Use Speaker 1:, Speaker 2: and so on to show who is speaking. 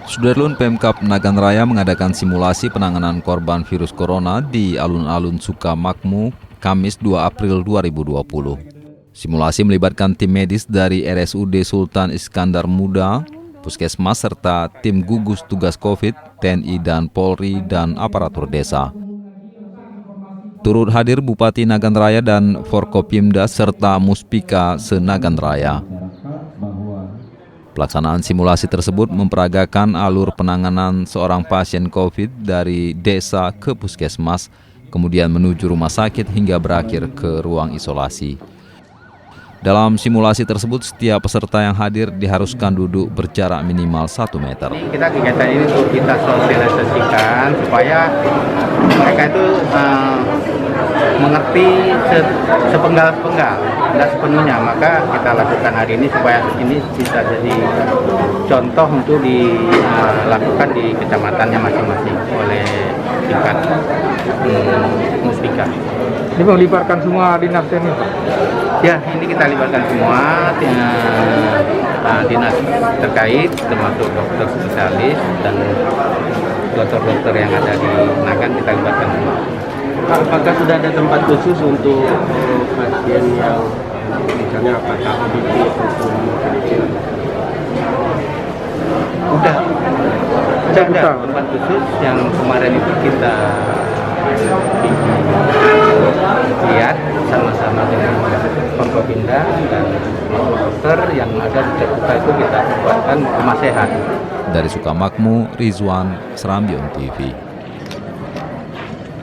Speaker 1: Sudarlun Pemkab Nagan Raya mengadakan simulasi penanganan korban virus corona di alun-alun Sukamakmu, Kamis 2 April 2020. Simulasi melibatkan tim medis dari RSUD Sultan Iskandar Muda, Puskesmas serta tim gugus tugas COVID, TNI dan Polri dan aparatur desa. Turut hadir Bupati Nagan Raya dan Forkopimda serta Muspika se-Nagan Raya. Pelaksanaan simulasi tersebut memperagakan alur penanganan seorang pasien COVID dari desa ke puskesmas, kemudian menuju rumah sakit hingga berakhir ke ruang isolasi. Dalam simulasi tersebut, setiap peserta yang hadir diharuskan duduk berjarak minimal 1 meter.
Speaker 2: Kita kegiatan ini untuk kita sosialisasikan supaya mereka itu mengerti sepenggal-sepenggal, tidak sepenuhnya. Maka kita lakukan hari ini supaya ini bisa jadi contoh untuk dilakukan di kecamatannya masing-masing oleh tingkat Muspika.
Speaker 3: Ini melibatkan semua dinas ini, Pak?
Speaker 2: Ya, ini kita libatkan semua dinas terkait, termasuk dokter spesialis dan dokter-dokter yang ada di Nagan kita libatkan semua.
Speaker 4: Apakah sudah ada tempat khusus untuk pasien yang misalnya apakah ODP ataupun
Speaker 2: Udah ada tempat khusus yang kemarin itu kita lihat sama-sama dengan Forkopimda dan dokter yang ada di Jakarta itu kita buatkan rumah sehat.
Speaker 1: Dari Sukamakmu, Rizwan, Serambion TV.